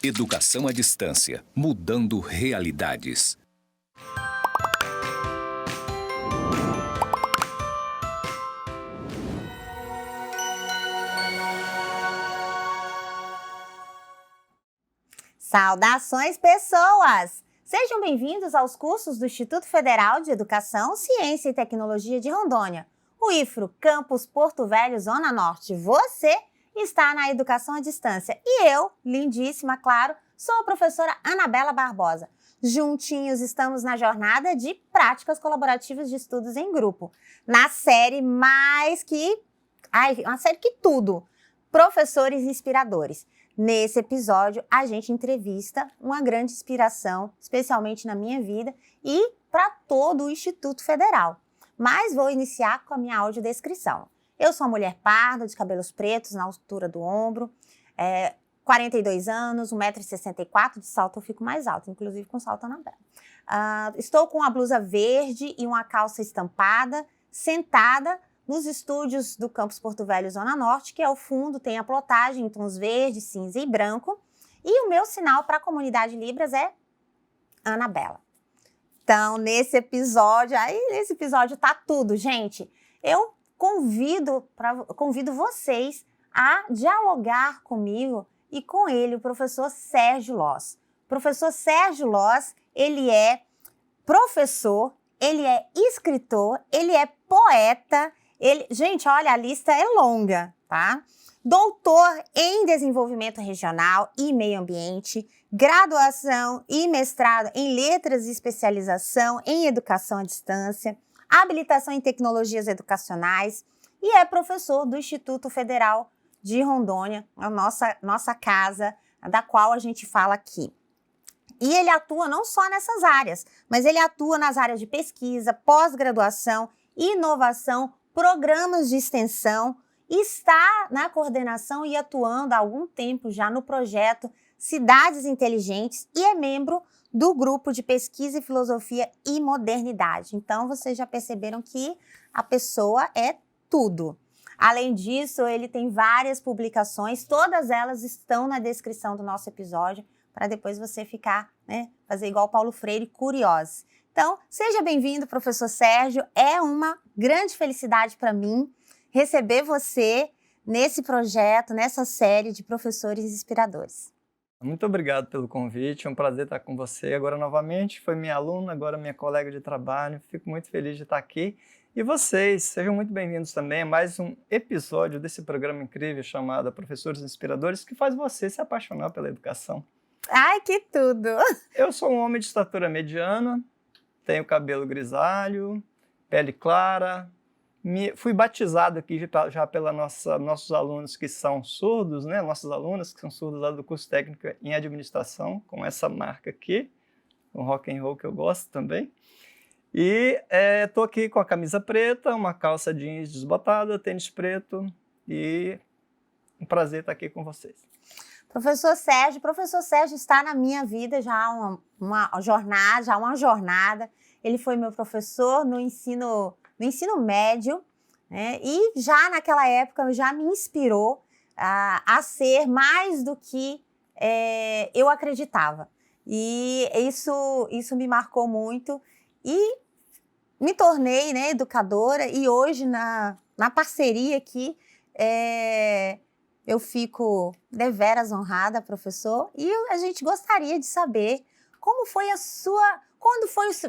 Educação à distância, mudando realidades. Saudações, pessoas! Sejam bem-vindos aos cursos do Instituto Federal de Educação, Ciência e Tecnologia de Rondônia, o IFRO, Campus Porto Velho, Zona Norte. Você está na Educação à Distância e eu, lindíssima, claro, sou a professora Anabela Barbosa. Juntinhos estamos na jornada de práticas colaborativas de estudos em grupo, na série uma série que tudo, Professores Inspiradores. Nesse episódio, a gente entrevista uma grande inspiração, especialmente na minha vida e para todo o Instituto Federal. Mas vou iniciar com a minha audiodescrição. Eu sou uma mulher parda, de cabelos pretos na altura do ombro, 42 anos, 1,64 m, de salto eu fico mais alta, inclusive com salto Anabela. Estou com uma blusa verde e uma calça estampada, sentada nos estúdios do Campus Porto Velho, Zona Norte, que ao fundo tem a plotagem em tons verde, cinza e branco. E o meu sinal para a comunidade Libras é Anabela. Então, nesse episódio tá tudo, gente. Eu convido vocês a dialogar comigo e com ele, o professor Sérgio Loss. O professor Sérgio Loss, ele é professor, ele é escritor, ele é poeta. Gente, olha, a lista é longa, tá? Doutor em Desenvolvimento Regional e Meio Ambiente, graduação e mestrado em Letras e especialização em Educação à Distância, habilitação em Tecnologias Educacionais e é professor do Instituto Federal de Rondônia, a nossa casa, da qual a gente fala aqui. E ele atua não só nessas áreas, mas ele atua nas áreas de pesquisa, pós-graduação, inovação, programas de extensão, está na coordenação e atuando há algum tempo já no projeto Cidades Inteligentes e é membro do grupo de pesquisa e filosofia e modernidade. Então, vocês já perceberam que a pessoa é tudo. Além disso, ele tem várias publicações, todas elas estão na descrição do nosso episódio, para depois você ficar, fazer igual Paulo Freire, curioso. Então, seja bem-vindo, professor Sérgio. É uma grande felicidade para mim receber você nesse projeto, nessa série de professores inspiradores. Muito obrigado pelo convite, é um prazer estar com você agora novamente. Foi minha aluna, agora minha colega de trabalho. Fico muito feliz de estar aqui. E vocês, sejam muito bem-vindos também a mais um episódio desse programa incrível chamado Professores Inspiradores, que faz você se apaixonar pela educação. Ai, que tudo! Eu sou um homem de estatura mediana, tenho cabelo grisalho, pele clara. Fui batizado aqui já pelos nossos alunos que são surdos, Nossas alunas que são surdas lá do curso técnico em administração, com essa marca aqui, um rock and roll que eu gosto também. E estou aqui com a camisa preta, uma calça jeans desbotada, tênis preto e um prazer estar aqui com vocês. Professor Sérgio está na minha vida já há uma jornada. Ele foi meu professor no ensino médio, e já naquela época já me inspirou a ser mais do que eu acreditava. E isso me marcou muito e me tornei educadora e hoje na parceria aqui eu fico deveras honrada, professor, e a gente gostaria de saber como foi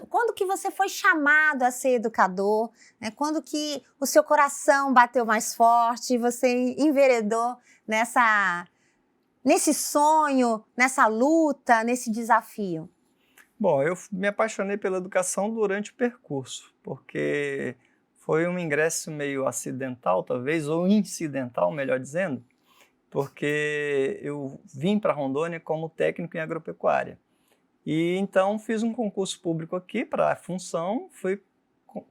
quando que você foi chamado a ser educador, quando que o seu coração bateu mais forte, você enveredou nesse sonho, nessa luta, nesse desafio? Bom, eu me apaixonei pela educação durante o percurso, porque foi um ingresso meio acidental, talvez, ou incidental, melhor dizendo, porque eu vim para Rondônia como técnico em agropecuária. E então fiz um concurso público aqui para a função, fui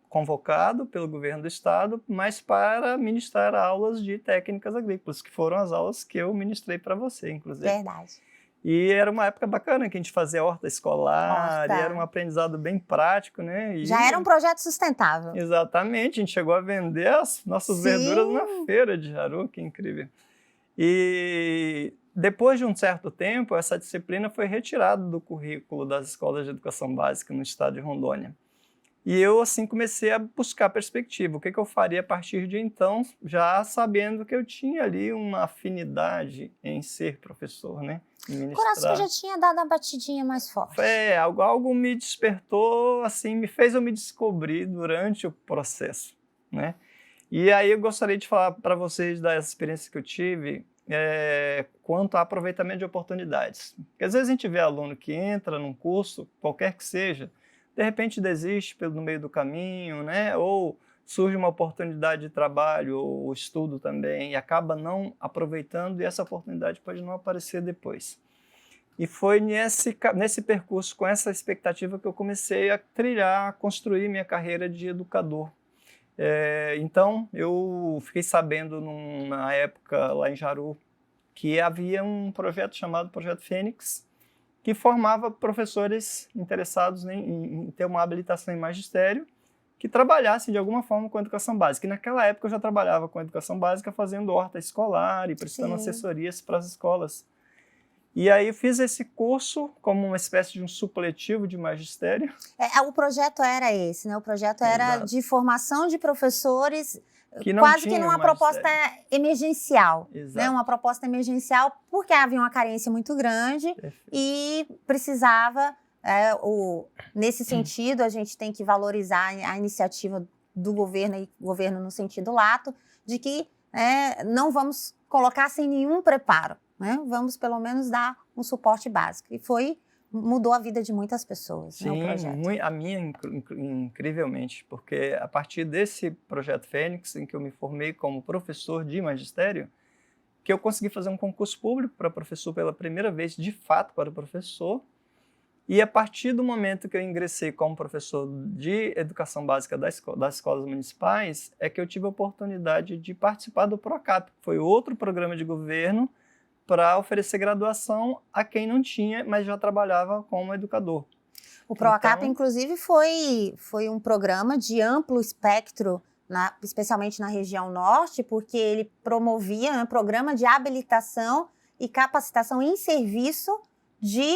convocado pelo governo do estado, mas para ministrar aulas de técnicas agrícolas, que foram as aulas que eu ministrei para você, inclusive. Verdade. E era uma época bacana que a gente fazia horta escolar, e era um aprendizado bem prático, E já era um projeto sustentável. Exatamente, a gente chegou a vender as nossas verduras na feira de Jaru, que incrível. E depois de um certo tempo, essa disciplina foi retirada do currículo das escolas de educação básica no estado de Rondônia. E eu, assim, comecei a buscar perspectiva. O que eu faria a partir de então, já sabendo que eu tinha ali uma afinidade em ser professor, né? O coração já tinha dado a batidinha mais forte. Algo me despertou, assim, me fez eu me descobrir durante o processo, né? E aí eu gostaria de falar para vocês das experiências que eu tive quanto a aproveitamento de oportunidades. Porque às vezes a gente vê aluno que entra num curso, qualquer que seja, de repente desiste no meio do caminho, né? Ou surge uma oportunidade de trabalho ou estudo também e acaba não aproveitando e essa oportunidade pode não aparecer depois. E foi nesse percurso, com essa expectativa, que eu comecei a trilhar, a construir minha carreira de educador. Então, eu fiquei sabendo na época, lá em Jaru, que havia um projeto chamado Projeto Fênix, que formava professores interessados em ter uma habilitação em magistério, que trabalhassem de alguma forma com a educação básica. E naquela época eu já trabalhava com a educação básica, fazendo horta escolar e prestando assessorias para as escolas. E aí eu fiz esse curso como uma espécie de um supletivo de magistério. O projeto era esse, né? O projeto era de formação de professores, quase que numa proposta emergencial. Né? Uma proposta emergencial, porque havia uma carência muito grande. Perfeito. E precisava, nesse sentido, a gente tem que valorizar a iniciativa do governo, e governo no sentido lato, de que não vamos colocar sem nenhum preparo. Né? Vamos, pelo menos, dar um suporte básico. E mudou a vida de muitas pessoas. Sim, né, o projeto. A minha, incrivelmente, porque a partir desse Projeto Fênix, em que eu me formei como professor de magistério, que eu consegui fazer um concurso público para professor pela primeira vez, de fato, para professor. E a partir do momento que eu ingressei como professor de educação básica das escolas municipais, é que eu tive a oportunidade de participar do PROCAP, que foi outro programa de governo para oferecer graduação a quem não tinha, mas já trabalhava como educador. O PROCAP, inclusive, foi um programa de amplo espectro, especialmente na região norte, porque ele promovia um programa de habilitação e capacitação em serviço de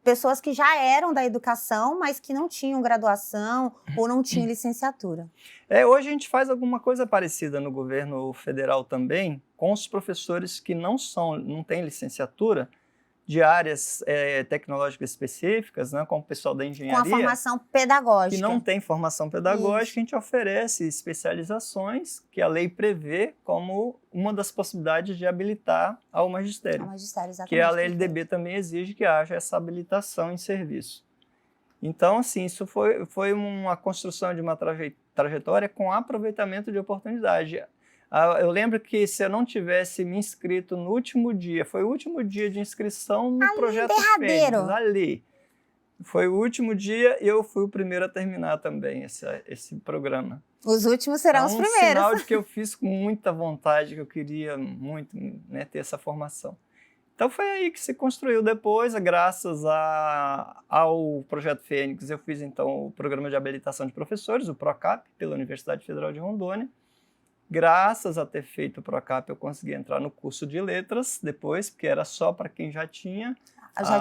pessoas que já eram da educação, mas que não tinham graduação ou não tinham licenciatura. Hoje a gente faz alguma coisa parecida no governo federal também, com os professores que não têm licenciatura, de áreas tecnológicas específicas, né, como o pessoal da engenharia. Com a formação pedagógica. Que não tem formação pedagógica, Isso. A gente oferece especializações que a lei prevê como uma das possibilidades de habilitar ao magistério. Ao magistério, exatamente. Que a LDB também exige que haja essa habilitação em serviço. Então, assim, isso foi uma construção de uma trajetória com aproveitamento de oportunidade. Eu lembro que se eu não tivesse me inscrito no último dia, foi o último dia de inscrição no Projeto Fênix, ali. Foi o último dia e eu fui o primeiro a terminar também esse programa. Os últimos serão os primeiros. Um sinal de que eu fiz com muita vontade, que eu queria muito, né, ter essa formação. Então foi aí que se construiu depois, graças ao Projeto Fênix, eu fiz então o Programa de Habilitação de Professores, o PROCAP, pela Universidade Federal de Rondônia. Graças a ter feito o PROCAP, eu consegui entrar no curso de letras depois, porque era só para quem já tinha...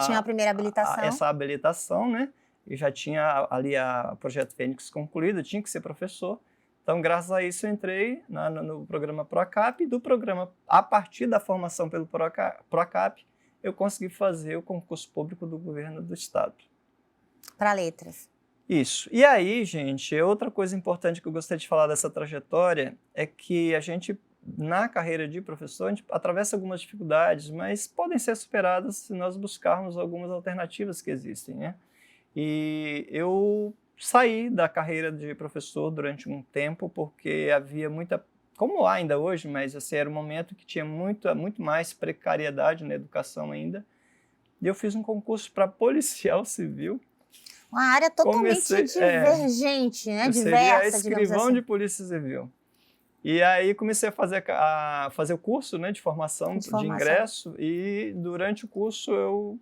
tinha a primeira habilitação. Essa habilitação, né? E já tinha ali o Projeto Fênix concluído, tinha que ser professor. Então, graças a isso, eu entrei no programa PROCAP, e do programa, a partir da formação pelo PROCAP, eu consegui fazer o concurso público do governo do estado. Para letras. Isso. E aí, gente, outra coisa importante que eu gostaria de falar dessa trajetória é que a gente, na carreira de professor, a gente atravessa algumas dificuldades, mas podem ser superadas se nós buscarmos algumas alternativas que existem, né? E eu saí da carreira de professor durante um tempo porque havia muita, como há ainda hoje, mas assim, era um momento que tinha muito mais precariedade na educação ainda. E eu fiz um concurso para policial civil. Uma área totalmente divergente, né? Diversa, escrivão assim. de polícia civil. E aí comecei a fazer o curso, né, de formação, de ingresso, e durante o curso eu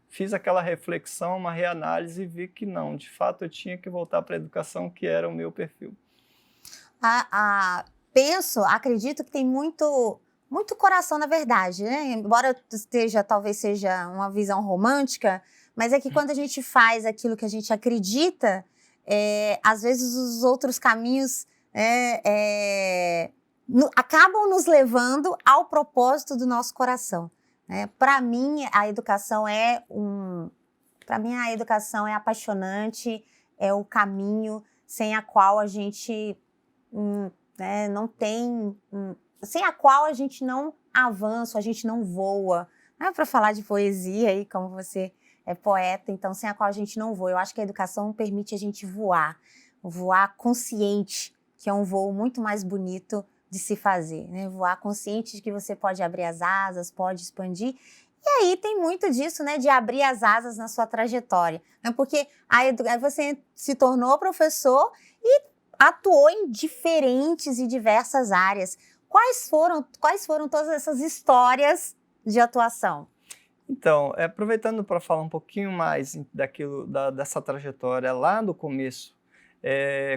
fiz aquela reflexão, uma reanálise, e vi que não, de fato eu tinha que voltar para a educação, que era o meu perfil. Acredito que tem muito muito coração, na verdade, né? Embora talvez seja uma visão romântica, mas é que quando a gente faz aquilo que a gente acredita, às vezes os outros caminhos acabam nos levando ao propósito do nosso coração. Para mim, a educação é apaixonante, é o caminho sem a qual a gente não tem... sem a qual a gente não avança, a gente não voa. Não é para falar de poesia aí, como você é poeta, então sem a qual a gente não voa. Eu acho que a educação permite a gente voar consciente, que é um voo muito mais bonito de se fazer, né? Voar consciente de que você pode abrir as asas, pode expandir. E aí tem muito disso, né, de abrir as asas na sua trajetória, né? Porque aí você se tornou professor e atuou em diferentes e diversas áreas. Quais foram todas essas histórias de atuação? Então, aproveitando para falar um pouquinho mais dessa trajetória lá do começo,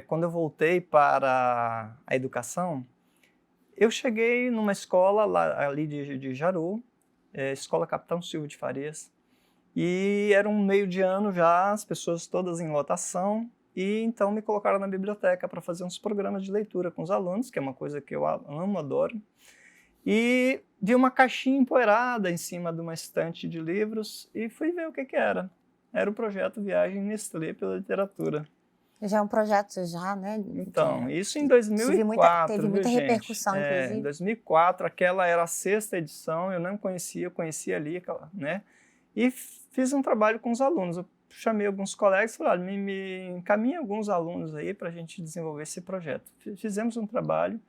quando eu voltei para a educação, eu cheguei numa escola ali de Jaru, Escola Capitão Silva de Farias, e era um meio de ano já, as pessoas todas em lotação, e então me colocaram na biblioteca para fazer uns programas de leitura com os alunos, que é uma coisa que eu amo, adoro. E vi uma caixinha empoeirada em cima de uma estante de livros e fui ver o que era. Era o projeto Viagem Nestlé pela Literatura. Já é um projeto, né? Então, isso em 2004, teve muita repercussão, inclusive. Em 2004, aquela era a 6ª edição, eu não conhecia, eu conhecia ali, né? E fiz um trabalho com os alunos. Eu chamei alguns colegas e falei, olha, me encaminha alguns alunos aí para a gente desenvolver esse projeto. Fizemos um trabalho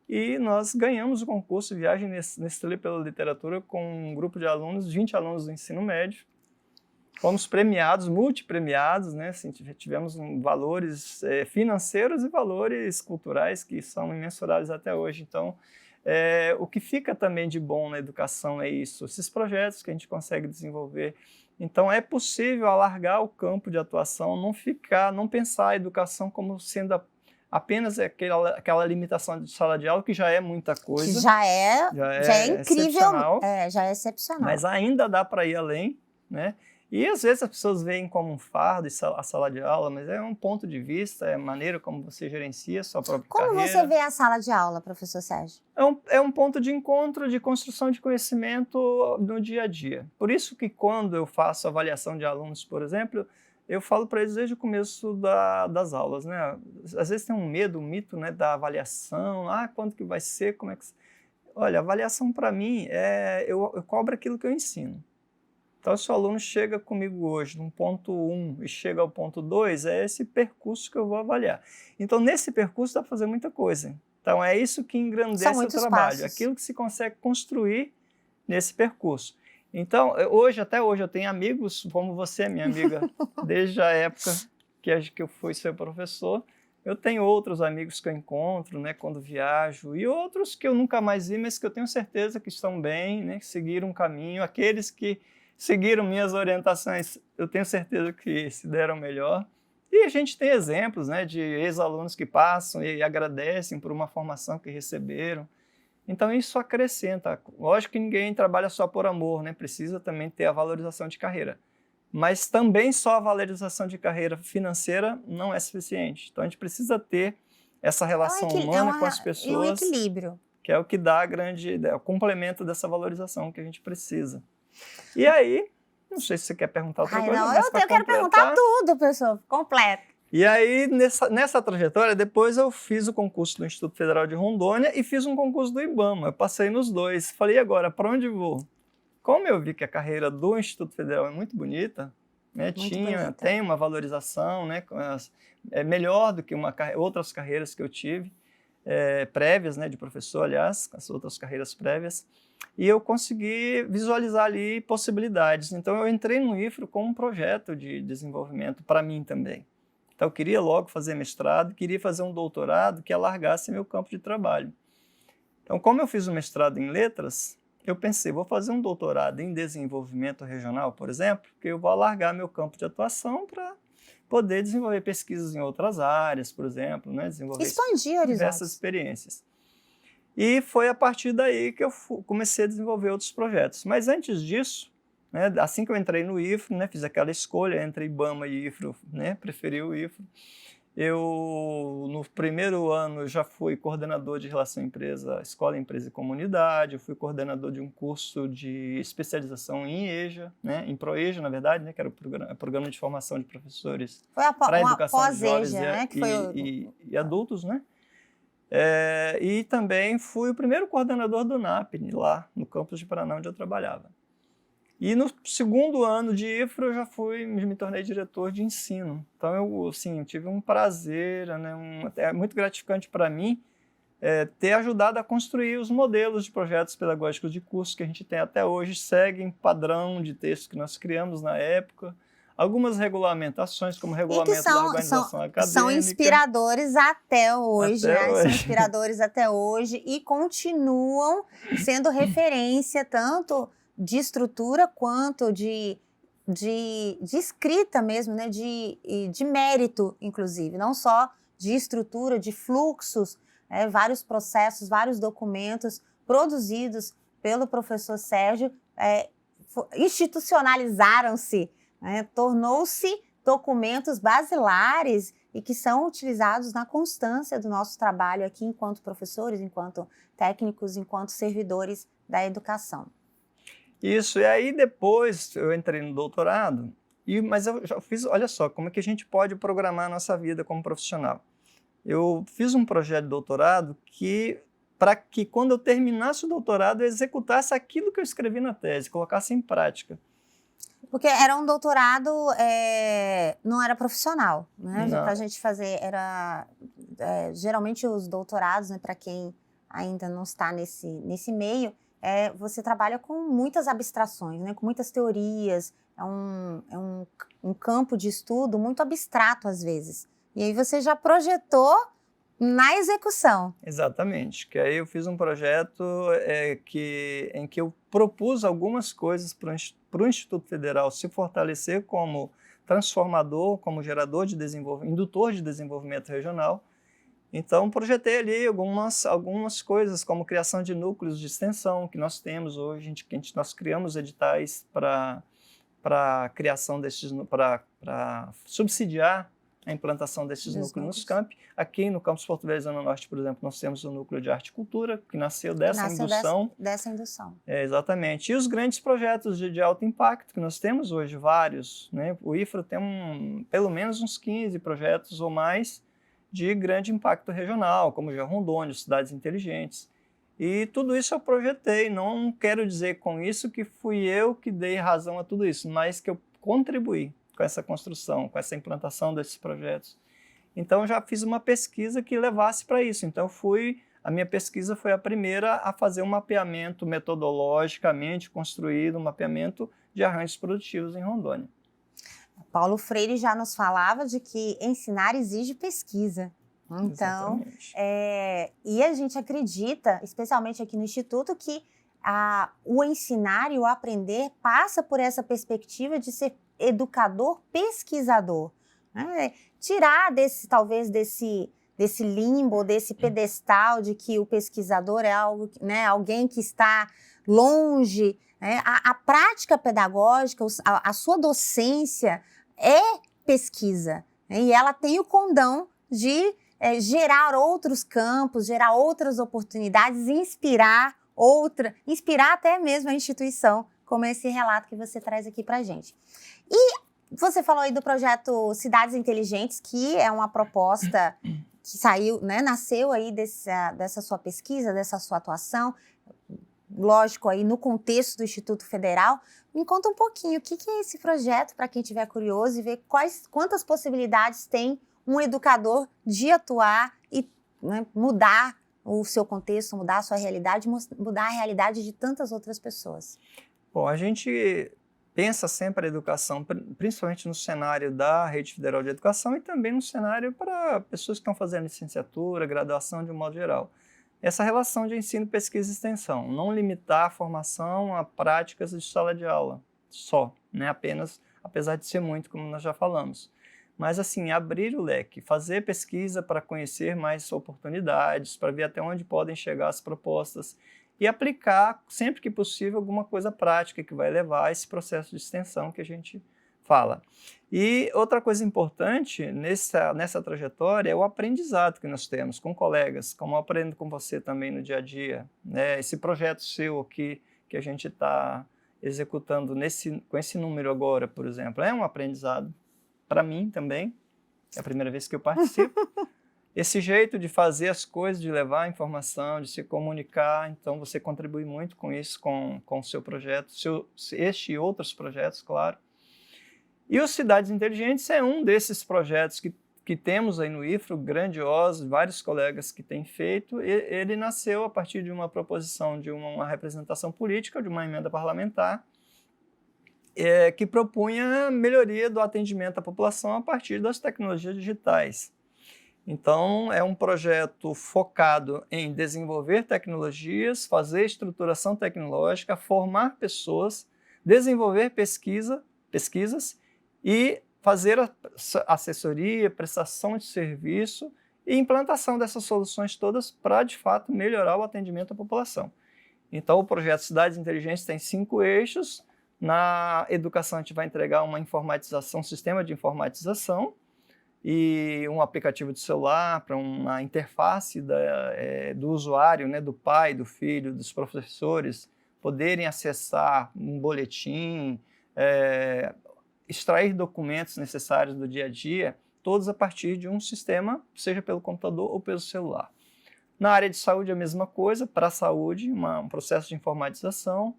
e nós ganhamos o concurso Viagem Nestlé pela Literatura com um grupo de alunos, 20 alunos do ensino médio. Fomos premiados, multipremiados, né? Assim, tivemos valores financeiros e valores culturais que são imensuráveis até hoje. Então, o que fica também de bom na educação é isso, esses projetos que a gente consegue desenvolver. Então, é possível alargar o campo de atuação, não pensar a educação como sendo apenas aquela limitação de sala de aula, que já é muita coisa. Já é incrível, já é excepcional. Mas ainda dá para ir além, né? E às vezes as pessoas veem como um fardo a sala de aula, mas é um ponto de vista, é a maneira como você gerencia a sua própria carreira. Como você vê a sala de aula, professor Sérgio? É um ponto de encontro, de construção de conhecimento no dia a dia. Por isso que quando eu faço avaliação de alunos, por exemplo, eu falo para eles desde o começo das aulas, né? Às vezes tem um medo, um mito, né, da avaliação, quando que vai ser, como é que... Olha, a avaliação para mim eu cobro aquilo que eu ensino. Então, se o aluno chega comigo hoje no ponto 1 e chega ao ponto 2, é esse percurso que eu vou avaliar. Então, nesse percurso dá para fazer muita coisa. Então, é isso que engrandece o trabalho, passos. Aquilo que se consegue construir nesse percurso. Então, até hoje, eu tenho amigos, como você, minha amiga, desde a época que eu fui seu professor. Eu tenho outros amigos que eu encontro, né, quando viajo, e outros que eu nunca mais vi, mas que eu tenho certeza que estão bem, né, que seguiram um caminho. Aqueles que seguiram minhas orientações, eu tenho certeza que se deram melhor. E a gente tem exemplos, né, de ex-alunos que passam e agradecem por uma formação que receberam. Então isso acrescenta. Lógico que ninguém trabalha só por amor, né? Precisa também ter a valorização de carreira. Mas também só a valorização de carreira financeira não é suficiente. Então a gente precisa ter essa relação humana com as pessoas. E um equilíbrio. Que é o que dá o complemento dessa valorização que a gente precisa. E aí, não sei se você quer perguntar outra coisa. Não, eu quero perguntar tudo, professor, completo. E aí, nessa trajetória, depois eu fiz o concurso do Instituto Federal de Rondônia e fiz um concurso do IBAMA. Eu passei nos dois. Falei, agora, para onde vou? Como eu vi que a carreira do Instituto Federal é muito bonita, né, tem uma valorização, né, é melhor do que outras carreiras que eu tive, prévias, né, de professor, aliás, as outras carreiras prévias. E eu consegui visualizar ali possibilidades. Então, eu entrei no IFRO com um projeto de desenvolvimento para mim também. Então, eu queria logo fazer mestrado, queria fazer um doutorado que alargasse meu campo de trabalho. Então, como eu fiz o mestrado em letras, eu pensei, vou fazer um doutorado em desenvolvimento regional, por exemplo, que eu vou alargar meu campo de atuação para poder desenvolver pesquisas em outras áreas, por exemplo, né? Desenvolver expandir diversas experiências. E foi a partir daí que eu comecei a desenvolver outros projetos. Mas antes disso, né, assim que eu entrei no IFRO, né, fiz aquela escolha entre IBAMA e IFRO, né, preferi o IFRO. No primeiro ano, já fui coordenador de Relação Empresa, Escola, Empresa e Comunidade. Eu fui coordenador de um curso de especialização em EJA, né, em ProEJA, na verdade, né, que era o programa de formação de professores para a educação de jovens né, que foi e adultos, né? E também fui o primeiro coordenador do NAP, lá no campus de Paraná, onde eu trabalhava. E no segundo ano de IFRO eu já me tornei diretor de ensino. Então eu, assim, tive um prazer, né, é muito gratificante para mim ter ajudado a construir os modelos de projetos pedagógicos de curso que a gente tem até hoje, seguem padrão de texto que nós criamos na época. Algumas regulamentações, como o regulamento da organização acadêmica. São inspiradores até hoje, Até né? hoje. São inspiradores até hoje e continuam sendo referência tanto de estrutura quanto de escrita mesmo, né? De mérito, inclusive. Não só de estrutura, de fluxos, vários processos, vários documentos produzidos pelo professor Sérgio institucionalizaram-se, tornou-se documentos basilares e que são utilizados na constância do nosso trabalho aqui enquanto professores, enquanto técnicos, enquanto servidores da educação. Isso, e aí depois eu entrei no doutorado, mas eu já fiz, olha só, como é que a gente pode programar a nossa vida como profissional. Eu fiz um projeto de doutorado para que quando eu terminasse o doutorado eu executasse aquilo que eu escrevi na tese, colocasse em prática. Porque era um doutorado, não era profissional, né? Não. Para a gente fazer, geralmente os doutorados, né, para quem ainda não está nesse meio, você trabalha com muitas abstrações, né, com muitas teorias, é um campo de estudo muito abstrato às vezes. E aí você já projetou na execução. Exatamente, que aí eu fiz um projeto em que eu propus algumas coisas para o Instituto Federal se fortalecer como transformador, como gerador de desenvolvimento, indutor de desenvolvimento regional. Então, projetei ali algumas coisas, como criação de núcleos de extensão que nós temos hoje, nós criamos editais para criação para subsidiar a implantação desses núcleos nos campi. Aqui no campus Porto Velho, Zona Norte, por exemplo, nós temos o núcleo de arte e cultura, que nasceu dessa indução. Dessa indução. Exatamente. E os grandes projetos de alto impacto, que nós temos hoje, vários, né? O IFRO tem pelo menos uns 15 projetos ou mais de grande impacto regional, como o Rondônia, Cidades Inteligentes. E tudo isso eu projetei. Não quero dizer com isso que fui eu que dei razão a tudo isso, mas que eu contribuí com essa construção, com essa implantação desses projetos. Então, eu já fiz uma pesquisa que levasse para isso. Então, a minha pesquisa foi a primeira a fazer um mapeamento metodologicamente construído, um mapeamento de arranjos produtivos em Rondônia. Paulo Freire já nos falava de que ensinar exige pesquisa. Então, e a gente acredita, especialmente aqui no Instituto, que o ensinar e o aprender passa por essa perspectiva de ser educador pesquisador, né? Tirar talvez desse limbo, desse pedestal de que o pesquisador é algo, né, alguém que está longe, né? A prática pedagógica, a sua docência é pesquisa, né? E ela tem o condão de gerar outros campos, gerar outras oportunidades, inspirar até mesmo a instituição, como esse relato que você traz aqui para a gente. E você falou aí do projeto Cidades Inteligentes, que é uma proposta que saiu, né, nasceu aí dessa sua pesquisa, dessa sua atuação, lógico, aí no contexto do Instituto Federal. Me conta um pouquinho, o que é esse projeto, para quem estiver curioso, e ver quantas possibilidades tem um educador de atuar e, né, mudar o seu contexto, mudar a sua realidade, mudar a realidade de tantas outras pessoas. Bom, a gente pensa sempre a educação, principalmente no cenário da Rede Federal de Educação e também no cenário para pessoas que estão fazendo licenciatura, graduação de um modo geral. Essa relação de ensino, pesquisa e extensão, não limitar a formação a práticas de sala de aula só, né? Apenas, apesar de ser muito, como nós já falamos. mas assim, abrir o leque, fazer pesquisa para conhecer mais oportunidades, para ver até onde podem chegar as propostas e aplicar, sempre que possível, alguma coisa prática que vai levar a esse processo de extensão que a gente fala. E outra coisa importante nessa trajetória é o aprendizado que nós temos com colegas, como eu aprendo com você também no dia a dia, né? Esse projeto seu aqui que a gente está executando com esse número agora, por exemplo, é um aprendizado para mim também, é a primeira vez que eu participo. Esse jeito de fazer as coisas, de levar a informação, de se comunicar, então você contribui muito com isso, com o seu projeto, este e outros projetos, claro. E o Cidades Inteligentes é um desses projetos que temos aí no IFRO, grandiosos, vários colegas que têm feito. Ele nasceu a partir de uma proposição de uma representação política, de uma emenda parlamentar, que propunha melhoria do atendimento à população a partir das tecnologias digitais. Então, é um projeto focado em desenvolver tecnologias, fazer estruturação tecnológica, formar pessoas, desenvolver pesquisas e fazer assessoria, prestação de serviço e implantação dessas soluções todas para, de fato, melhorar o atendimento à população. Então, o projeto Cidades Inteligentes tem 5 eixos. Na educação, a gente vai entregar uma informatização, um sistema de informatização e um aplicativo de celular para uma interface do usuário, né, do pai, do filho, dos professores, poderem acessar um boletim, extrair documentos necessários do dia a dia, todos a partir de um sistema, seja pelo computador ou pelo celular. Na área de saúde, a mesma coisa, para a saúde, um processo de informatização.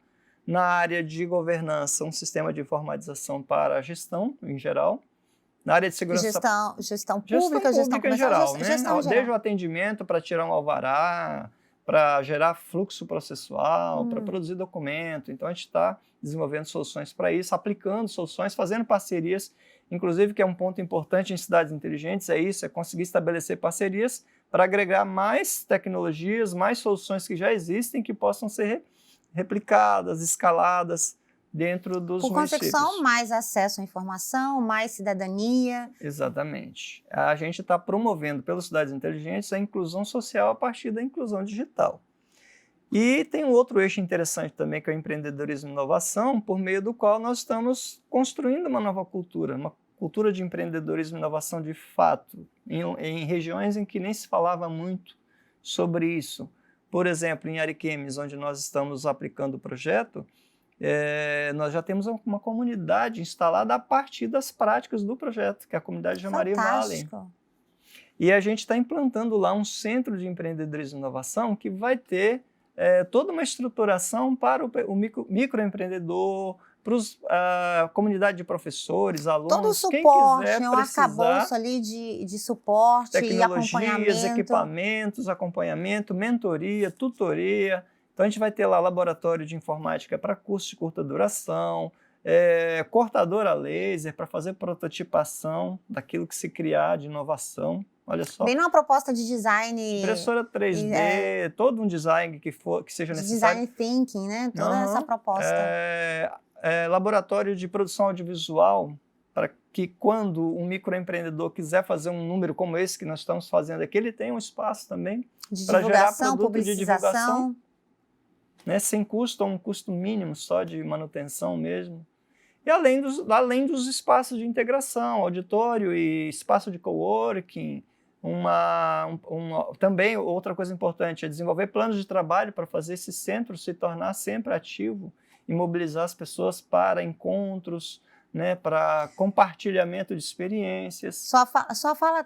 Na área de governança, um sistema de informatização para a gestão, em geral. Na área de segurança... Gestão pública, gestão em geral, né? Gestão desde o atendimento para tirar um alvará, para gerar fluxo processual, para produzir documento. Então, a gente está desenvolvendo soluções para isso, aplicando soluções, fazendo parcerias, inclusive, que é um ponto importante em Cidades Inteligentes, é conseguir estabelecer parcerias para agregar mais tecnologias, mais soluções que já existem, que possam ser replicadas, escaladas dentro dos municípios. Por consequência, mais acesso à informação, mais cidadania. Exatamente. A gente está promovendo pelas Cidades Inteligentes a inclusão social a partir da inclusão digital. E tem um outro eixo interessante também, que é o empreendedorismo e inovação, por meio do qual nós estamos construindo uma nova cultura, uma cultura de empreendedorismo e inovação de fato, em regiões em que nem se falava muito sobre isso. Por exemplo, em Ariquemes, onde nós estamos aplicando o projeto, nós já temos uma comunidade instalada a partir das práticas do projeto, que é a comunidade de Maria Valley. E a gente está implantando lá um centro de empreendedorismo e inovação que vai ter toda uma estruturação para o microempreendedor, para a comunidade de professores, alunos, todo o suporte, quem quiser um arcabouço ali de suporte e acompanhamento. Equipamentos, acompanhamento, mentoria, tutoria. Então, a gente vai ter lá laboratório de informática para curso de curta duração, cortador a laser para fazer prototipação daquilo que se criar de inovação. Olha só. Bem numa proposta de design... Impressora 3D, todo um design que seja necessário. Design thinking, né? Toda essa proposta. Laboratório de produção audiovisual, para que quando um microempreendedor quiser fazer um número como esse que nós estamos fazendo aqui, ele tenha um espaço também para gerar produto de divulgação, né, sem custo ou um custo mínimo só de manutenção mesmo. E além dos espaços de integração, auditório e espaço de coworking, também outra coisa importante é desenvolver planos de trabalho para fazer esse centro se tornar sempre ativo e mobilizar as pessoas para encontros, né, para compartilhamento de experiências.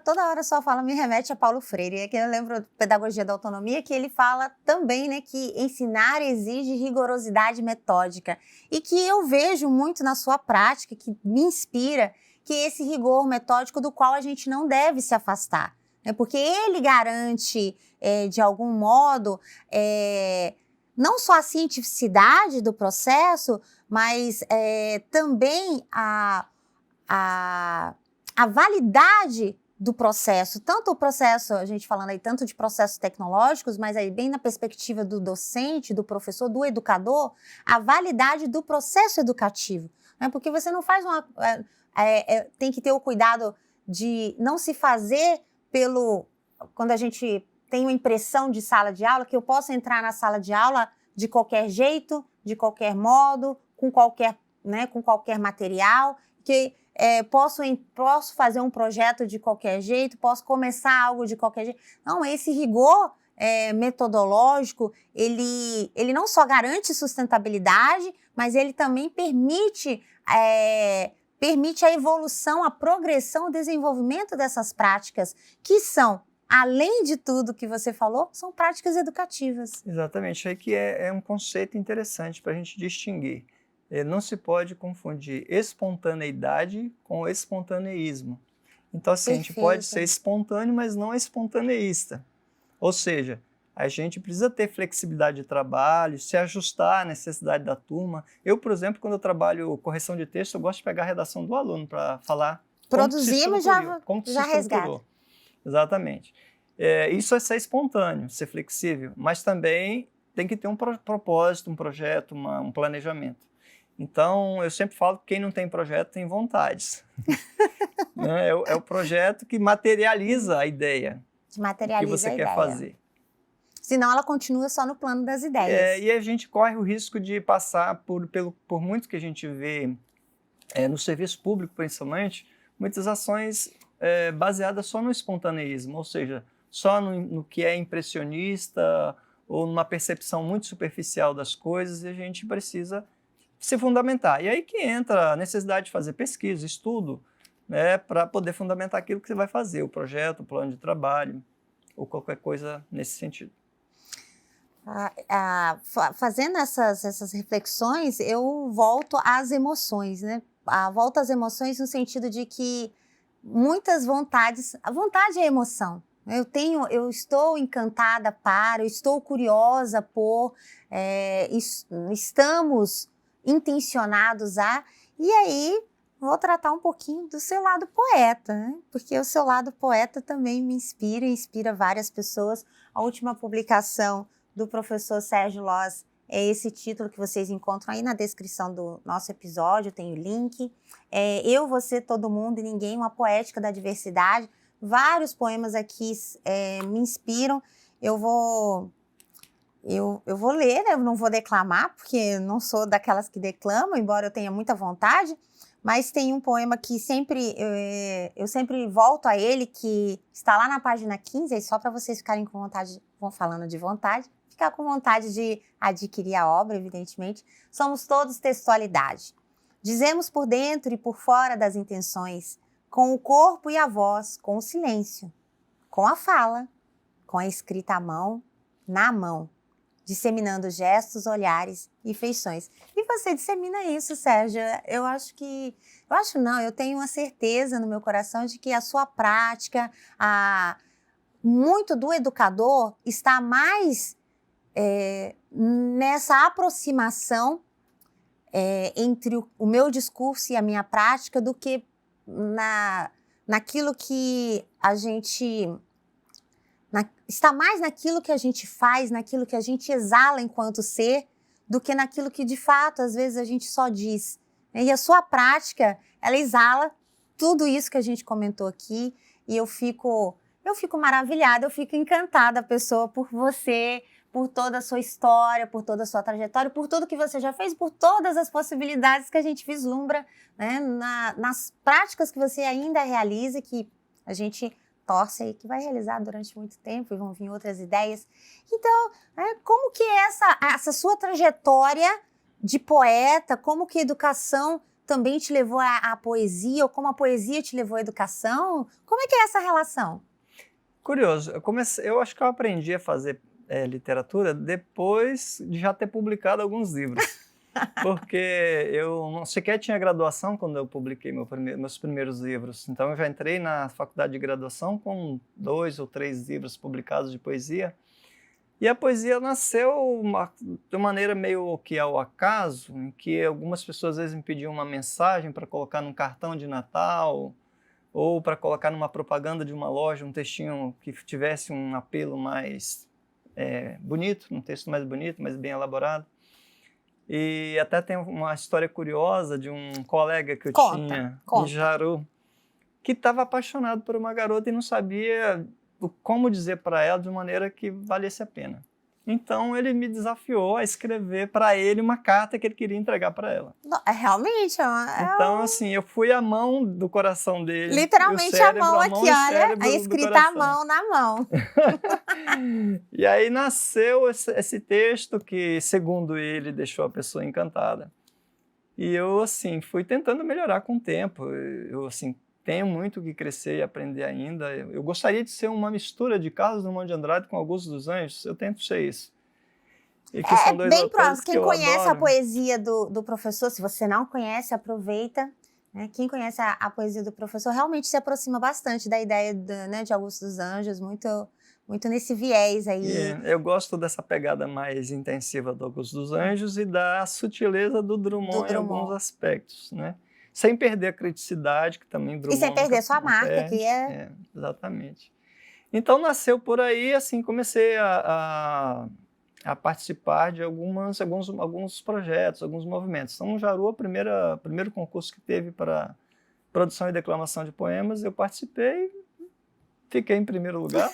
Toda hora me remete a Paulo Freire, que eu lembro Pedagogia da Autonomia, que ele fala também, né, que ensinar exige rigorosidade metódica, e que eu vejo muito na sua prática, que me inspira, que esse rigor metódico do qual a gente não deve se afastar, né, porque ele garante, de algum modo, não só a cientificidade do processo, mas também a validade do processo. Tanto o processo, a gente falando aí tanto de processos tecnológicos, mas aí bem na perspectiva do docente, do professor, do educador, a validade do processo educativo. Né? Porque você não faz tem que ter o cuidado de não se fazer quando a gente tem uma impressão de sala de aula, que eu posso entrar na sala de aula de qualquer jeito, de qualquer modo, com qualquer material, que posso fazer um projeto de qualquer jeito, posso começar algo de qualquer jeito. Não, esse rigor metodológico, ele não só garante sustentabilidade, mas ele também permite a evolução, a progressão, o desenvolvimento dessas práticas, que são, além de tudo que você falou, são práticas educativas. Exatamente, aí que é um conceito interessante para a gente distinguir. Não se pode confundir espontaneidade com espontaneísmo. Então, assim, Perfeito. A gente pode ser espontâneo, mas não espontaneísta. Ou seja, a gente precisa ter flexibilidade de trabalho, se ajustar à necessidade da turma. Eu, por exemplo, quando eu trabalho correção de texto, eu gosto de pegar a redação do aluno para falar Produzimos, já resgata. Exatamente. Isso é ser espontâneo, ser flexível, mas também tem que ter um propósito, um projeto, um planejamento. Então, eu sempre falo que quem não tem projeto tem vontades. Né? É o projeto que materializa a ideia. Que você quer fazer. Senão ela continua só no plano das ideias. E a gente corre o risco de passar por muito que a gente vê no serviço público, principalmente, muitas ações baseadas só no espontaneísmo, ou seja, só no que é impressionista ou numa percepção muito superficial das coisas, e a gente precisa se fundamentar. E aí que entra a necessidade de fazer pesquisa, estudo, né, para poder fundamentar aquilo que você vai fazer, o projeto, o plano de trabalho, ou qualquer coisa nesse sentido. Fazendo essas reflexões, eu volto às emoções, né? Volto às emoções no sentido de que muitas vontades... A vontade é emoção. Eu estou encantada eu estou curiosa por... estamos intencionados a... E aí, vou tratar um pouquinho do seu lado poeta, né? Porque o seu lado poeta também me inspira várias pessoas. A última publicação do professor Sérgio Loz é esse título que vocês encontram aí na descrição do nosso episódio, tem o link. Eu, Você, Todo Mundo e Ninguém, uma poética da diversidade. Vários poemas aqui me inspiram. Eu vou ler, né? Eu não vou declamar, porque não sou daquelas que declamam, embora eu tenha muita vontade, mas tem um poema que eu sempre volto a ele, que está lá na página 15, e só para vocês ficarem com vontade, vão falando de vontade, ficar com vontade de adquirir a obra, evidentemente. Somos todos textualidade. Dizemos por dentro e por fora das intenções, com o corpo e a voz, com o silêncio, com a fala, com a escrita à mão, na mão, disseminando gestos, olhares e feições. E você dissemina isso, Sérgio. Eu tenho uma certeza no meu coração de que a sua prática, muito do educador está mais nessa aproximação entre o meu discurso e a minha prática do que naquilo que a gente... está mais naquilo que a gente faz, naquilo que a gente exala enquanto ser, do que naquilo que, de fato, às vezes a gente só diz. E a sua prática, ela exala tudo isso que a gente comentou aqui, e eu fico maravilhada, eu fico encantada, pessoa, por você, por toda a sua história, por toda a sua trajetória, por tudo que você já fez, por todas as possibilidades que a gente vislumbra, né, nas práticas que você ainda realiza, que a gente torce aí que vai realizar durante muito tempo e vão vir outras ideias. Então, como que essa sua trajetória de poeta, como que a educação também te levou à poesia, ou como a poesia te levou à educação? Como é que é essa relação? Curioso, eu acho que eu aprendi a fazer literatura depois de já ter publicado alguns livros. Porque eu não sequer tinha graduação quando eu publiquei meus primeiros livros. Então eu já entrei na faculdade de graduação com 2 ou 3 livros publicados de poesia. E a poesia nasceu de maneira meio que ao acaso, em que algumas pessoas às vezes me pediam uma mensagem para colocar num cartão de Natal, ou para colocar numa propaganda de uma loja, um textinho que tivesse um apelo mais bonito, um texto mais bonito, mais bem elaborado. E até tem uma história curiosa de um colega que eu tinha em Jaru, que estava apaixonado por uma garota e não sabia como dizer para ela de maneira que valesse a pena. Então ele me desafiou a escrever para ele uma carta que ele queria entregar para ela. Realmente, Então, assim, eu fui a mão do coração dele. literalmente cérebro, a mão aqui, olha, a do escrita à coração. mão na mão. E aí nasceu esse texto que, segundo ele, deixou a pessoa encantada. E eu, assim, fui tentando melhorar com o tempo. Eu, assim, tenho muito que crescer e aprender ainda. Eu gostaria de ser uma mistura de Carlos Drummond de Andrade com Augusto dos Anjos. Eu tento ser isso. E que são dois Bem autores próximo. que Quem eu conhece adoro. a poesia do professor, se você não conhece, aproveita. Né? Quem conhece a poesia do professor realmente se aproxima bastante da ideia de Augusto dos Anjos, muito nesse viés aí. Eu gosto dessa pegada mais intensiva do Augusto dos Anjos e da sutileza do Drummond em alguns aspectos, né? Sem perder a criticidade, que também Drummond e sem perder sua marca, perde. que é... Exatamente. Então nasceu por aí, assim, comecei a participar de alguns projetos, alguns movimentos. Então, no Jaru, o primeiro concurso que teve para produção e declamação de poemas, eu participei, fiquei em primeiro lugar.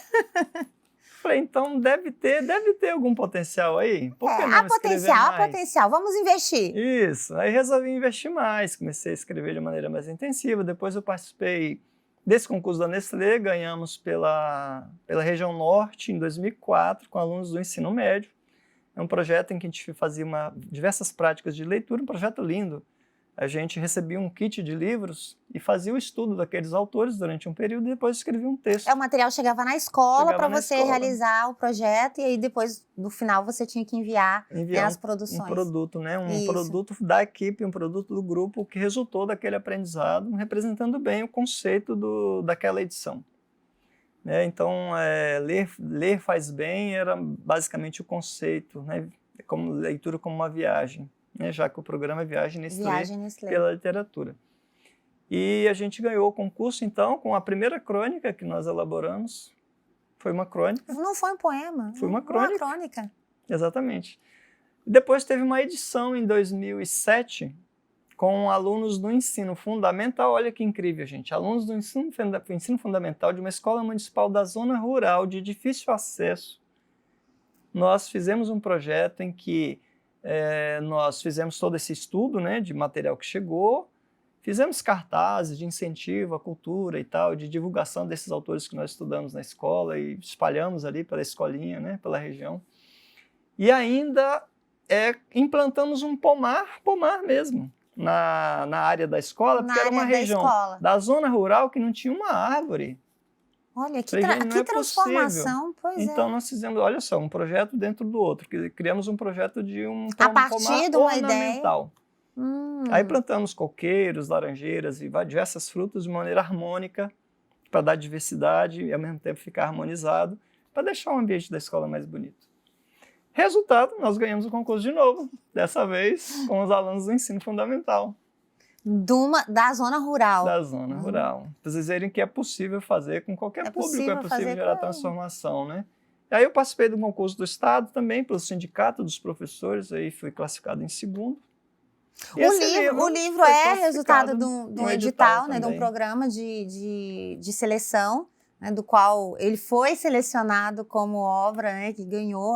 Falei, então deve ter algum potencial aí. Por que não escrever mais? Há potencial, vamos investir. Isso, aí resolvi investir mais, comecei a escrever de maneira mais intensiva. Depois eu participei desse concurso da Nestlé, ganhamos pela região norte em 2004, com alunos do ensino médio. É um projeto em que a gente fazia diversas práticas de leitura, um projeto lindo. A gente recebia um kit de livros e fazia o estudo daqueles autores durante um período e depois escrevia um texto. O material chegava na escola para você realizar o projeto e aí depois, no final, você tinha que enviar as produções. Um produto, né? Produto da equipe, um produto do grupo que resultou daquele aprendizado, representando bem o conceito daquela edição. Então, ler faz bem era basicamente o conceito, né? Como leitura como uma viagem. Já que o programa é Viagem Nestlé pela literatura. E a gente ganhou o concurso, então, com a primeira crônica que nós elaboramos. Foi uma crônica. Não foi um poema? Foi uma crônica. Uma crônica. Exatamente. Depois teve uma edição em 2007 com alunos do ensino fundamental. Olha que incrível, gente. Alunos do ensino fundamental de uma escola municipal da zona rural de difícil acesso. Nós fizemos um projeto em que nós fizemos todo esse estudo, né, de material que chegou, fizemos cartazes de incentivo à cultura e tal, de divulgação desses autores que nós estudamos na escola e espalhamos ali pela escolinha, né, pela região. E ainda implantamos um pomar mesmo, na área da escola, porque era uma região da zona rural que não tinha uma árvore. Olha, que transformação, pois então, nós fizemos, olha só, um projeto dentro do outro. Criamos um projeto de um pomar ornamental. Aí plantamos coqueiros, laranjeiras e diversas frutas de maneira harmônica para dar diversidade e, ao mesmo tempo, ficar harmonizado, para deixar o ambiente da escola mais bonito. Resultado, nós ganhamos o concurso de novo, dessa vez com os alunos do ensino fundamental. Da zona rural. Da zona rural. Para vocês verem que é possível fazer com qualquer público, é possível gerar transformação, né? E aí eu participei do concurso do Estado também, pelo sindicato dos professores, aí fui classificado em segundo. O livro é resultado de um edital, né, de um programa de seleção, né, do qual ele foi selecionado como obra, né, que ganhou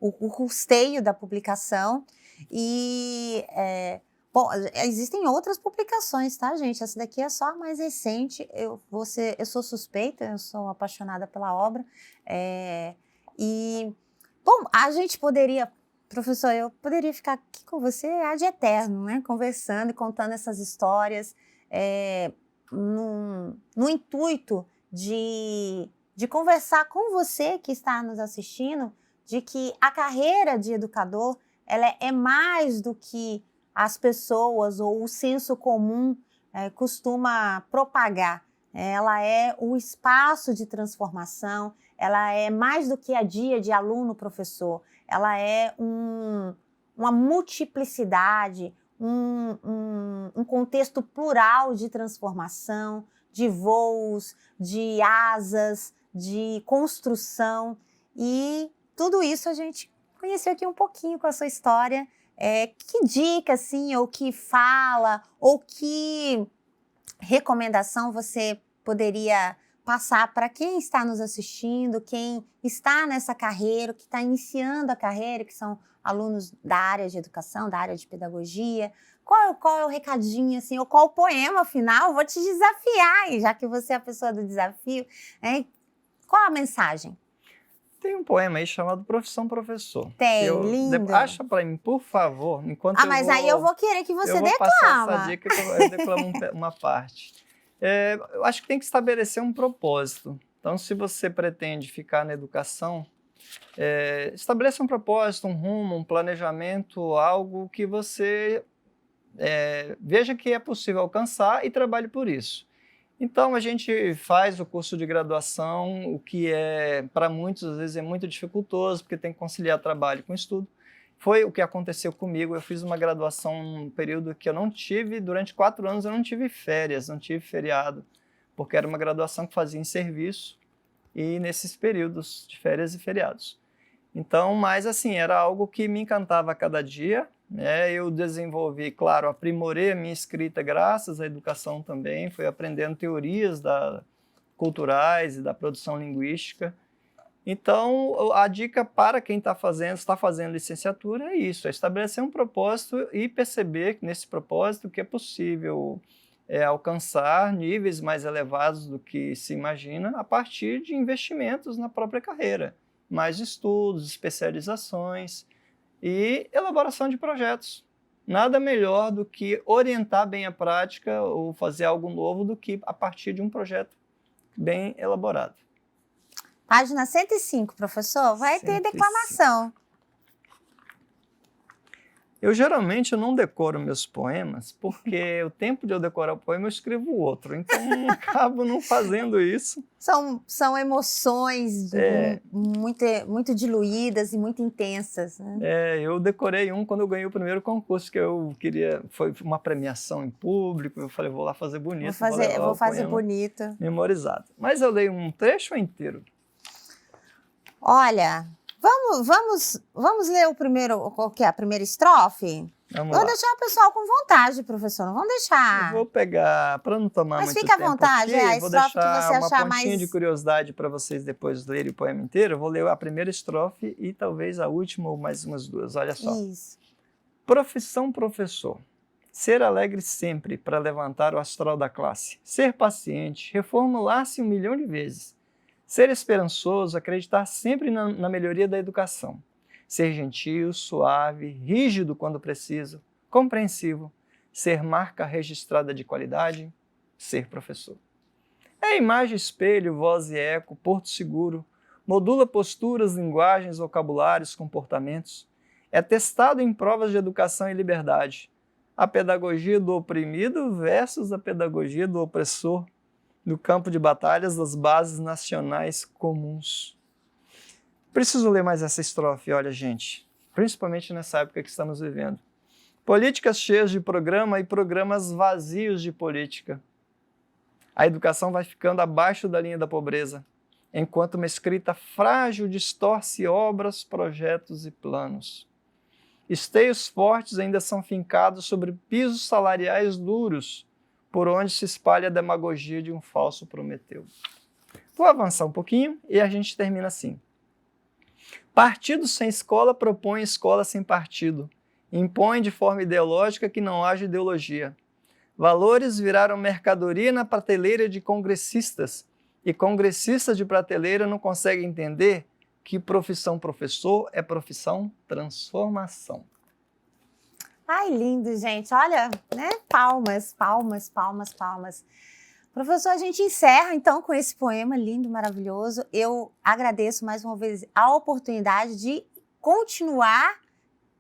o custeio da publicação. E... Bom, existem outras publicações, tá, gente? Essa daqui é só a mais recente. Eu sou suspeita, eu sou apaixonada pela obra. Bom, a gente poderia, professor, eu poderia ficar aqui com você ad eterno, né? Conversando e contando essas histórias no intuito de conversar com você que está nos assistindo, de que a carreira de educador ela é mais do que as pessoas ou o senso comum costuma propagar. Ela é o espaço de transformação, ela é mais do que a dia de aluno-professor, ela é uma multiplicidade, um contexto plural de transformação, de voos, de asas, de construção. E tudo isso a gente conheceu aqui um pouquinho com a sua história. Que dica, assim, ou que fala, ou que recomendação você poderia passar para quem está nos assistindo, quem está nessa carreira, que está iniciando a carreira, que são alunos da área de educação, da área de pedagogia? Qual é o recadinho, assim, ou qual o poema final? Vou te desafiar, e já que você é a pessoa do desafio, né? Qual a mensagem? Tem um poema aí chamado Profissão Professor. Tem, lindo. Acha para mim, por favor, enquanto mas aí eu vou querer que você declama. Eu vou passar essa dica que eu declamo uma parte. Eu acho que tem que estabelecer um propósito. Então, se você pretende ficar na educação, estabeleça um propósito, um rumo, um planejamento, algo que você veja que é possível alcançar e trabalhe por isso. Então, a gente faz o curso de graduação, o que para muitos, às vezes, é muito dificultoso, porque tem que conciliar trabalho com estudo. Foi o que aconteceu comigo. Eu fiz uma graduação num período que eu não tive, durante 4 anos eu não tive férias, não tive feriado, porque era uma graduação que fazia em serviço e nesses períodos de férias e feriados. Então, mas assim, era algo que me encantava a cada dia, né? Eu desenvolvi, claro, aprimorei a minha escrita graças à educação também, fui aprendendo teorias culturais e da produção linguística. Então, a dica para quem está fazendo licenciatura é isso, é estabelecer um propósito e perceber nesse propósito que é possível alcançar níveis mais elevados do que se imagina a partir de investimentos na própria carreira, mais estudos, especializações e elaboração de projetos. Nada melhor do que orientar bem a prática ou fazer algo novo do que a partir de um projeto bem elaborado. Página 105, professor, vai 105. Ter declamação. Eu geralmente não decoro meus poemas, porque o tempo de eu decorar o poema eu escrevo outro, então eu acabo não fazendo isso. São emoções muito diluídas e muito intensas, né? Eu decorei um quando eu ganhei o primeiro concurso que eu queria, foi uma premiação em público, eu falei, vou lá fazer bonito. Vou fazer bonito. Memorizado. Mas eu leio um trecho inteiro. Olha, vamos ler a primeira estrofe? Vou deixar o pessoal com vontade, professor, não vamos deixar... Eu vou pegar, para não tomar muito tempo Mas fica à vontade, aqui, a estrofe que você achar mais... Vou deixar uma pontinha de curiosidade para vocês depois lerem o poema inteiro. Eu vou ler a primeira estrofe e talvez a última ou mais umas duas, olha só. Isso. Profissão professor. Ser alegre sempre para levantar o astral da classe. Ser paciente, reformular-se 1 milhão de vezes. Ser esperançoso, acreditar sempre na melhoria da educação. Ser gentil, suave, rígido quando preciso, compreensivo. Ser marca registrada de qualidade, ser professor. É imagem, espelho, voz e eco, porto seguro. Modula posturas, linguagens, vocabulários, comportamentos. É testado em provas de educação e liberdade. A pedagogia do oprimido versus a pedagogia do opressor. No campo de batalhas das bases nacionais comuns. Preciso ler mais essa estrofe, olha, gente, principalmente nessa época que estamos vivendo. Políticas cheias de programa e programas vazios de política. A educação vai ficando abaixo da linha da pobreza, enquanto uma escrita frágil distorce obras, projetos e planos. Esteios fortes ainda são fincados sobre pisos salariais duros, por onde se espalha a demagogia de um falso Prometeu. Vou avançar um pouquinho e a gente termina assim. Partido sem escola propõe escola sem partido. Impõe de forma ideológica que não haja ideologia. Valores viraram mercadoria na prateleira de congressistas e congressistas de prateleira não conseguem entender que profissão professor é profissão transformação. Ai, lindo, gente. Olha, né? Palmas, palmas, palmas, palmas. Professor, a gente encerra, então, com esse poema lindo, maravilhoso. Eu agradeço mais uma vez a oportunidade de continuar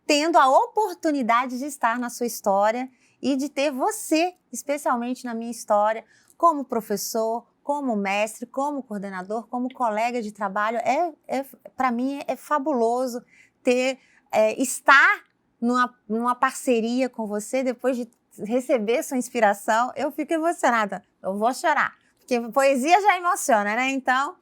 tendo a oportunidade de estar na sua história e de ter você, especialmente na minha história, como professor, como mestre, como coordenador, como colega de trabalho. Para mim, é fabuloso estar numa parceria com você, depois de receber sua inspiração. Eu fico emocionada, eu vou chorar, porque poesia já emociona, né? Então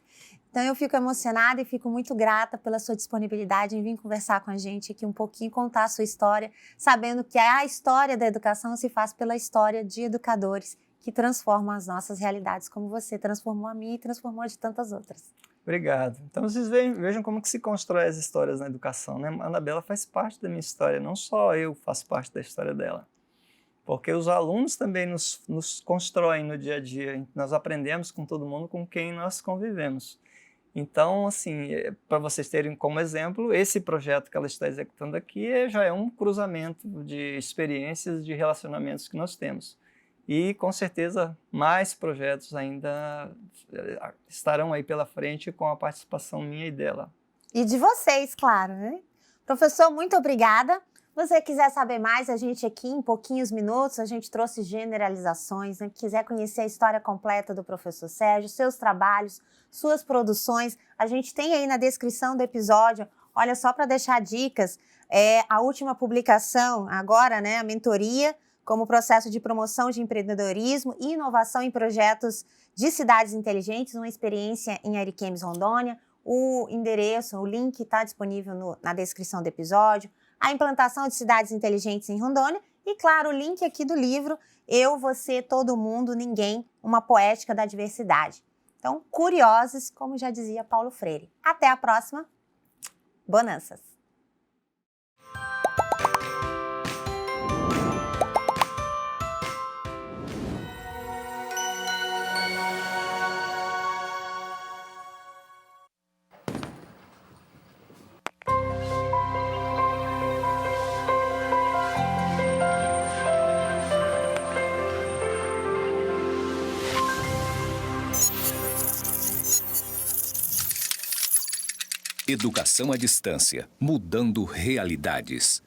eu fico emocionada e fico muito grata pela sua disponibilidade em vir conversar com a gente aqui um pouquinho, contar a sua história, sabendo que a história da educação se faz pela história de educadores que transformam as nossas realidades, como você transformou a minha e transformou a de tantas outras. Obrigado. Então vocês vejam como que se constrói as histórias na educação, né? A Anabela faz parte da minha história, não só eu faço parte da história dela. Porque os alunos também nos constroem no dia a dia. Nós aprendemos com todo mundo com quem nós convivemos. Então, assim, para vocês terem como exemplo, esse projeto que ela está executando aqui já é um cruzamento de experiências, de relacionamentos que nós temos. E, com certeza, mais projetos ainda estarão aí pela frente com a participação minha e dela. E de vocês, claro, né? Professor, muito obrigada. Se você quiser saber mais, a gente aqui, em pouquinhos minutos, a gente trouxe generalizações, né? Quiser conhecer a história completa do professor Sérgio, seus trabalhos, suas produções, a gente tem aí na descrição do episódio, olha, só para deixar dicas, a última publicação agora, né, a mentoria, como processo de promoção de empreendedorismo e inovação em projetos de cidades inteligentes, uma experiência em Ariquemes, Rondônia. O endereço, o link está disponível na descrição do episódio. A implantação de cidades inteligentes em Rondônia e, claro, o link aqui do livro Eu, Você, Todo Mundo, Ninguém, uma poética da diversidade. Então, curiosos, como já dizia Paulo Freire. Até a próxima. Bonanças! Educação à distância, mudando realidades.